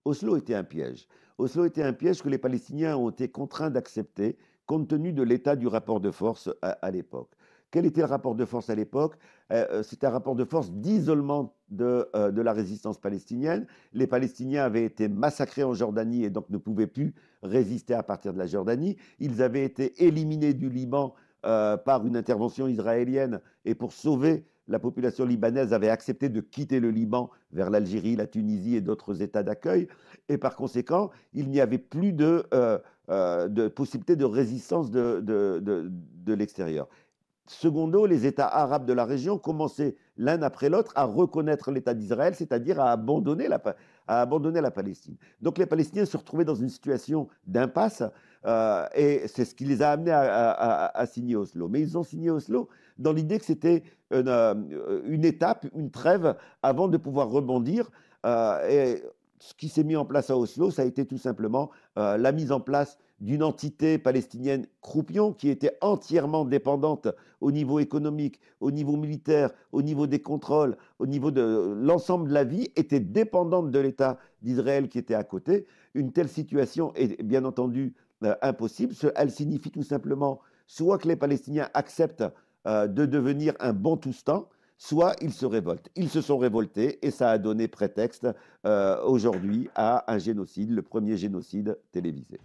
Oslo était un piège. Oslo était un piège que les Palestiniens ont été contraints d'accepter compte tenu de l'état du rapport de force à l'époque. Quel était le rapport de force à l'époque? C'était un rapport de force d'isolement de la résistance palestinienne. Les Palestiniens avaient été massacrés en Jordanie et donc ne pouvaient plus résister à partir de la Jordanie. Ils avaient été éliminés du Liban par une intervention israélienne et pour sauver la population libanaise avait accepté de quitter le Liban vers l'Algérie, la Tunisie et d'autres États d'accueil. Et par conséquent, il n'y avait plus de possibilité de résistance de l'extérieur. Secondo, les États arabes de la région commençaient l'un après l'autre à reconnaître l'État d'Israël, c'est-à-dire à abandonner la Palestine. Donc les Palestiniens se retrouvaient dans une situation d'impasse et c'est ce qui les a amenés à signer Oslo. Mais ils ont signé Oslo dans l'idée que c'était une étape, une trêve avant de pouvoir rebondir. Et ce qui s'est mis en place à Oslo, ça a été tout simplement la mise en place d'une entité palestinienne croupion qui était entièrement dépendante au niveau économique, au niveau militaire, au niveau des contrôles, au niveau de l'ensemble de la vie, était dépendante de l'État d'Israël qui était à côté. Une telle situation est bien entendu impossible. Elle signifie tout simplement soit que les Palestiniens acceptent de devenir un bantoustan, soit ils se révoltent. Ils se sont révoltés et ça a donné prétexte aujourd'hui à un génocide, le premier génocide télévisé.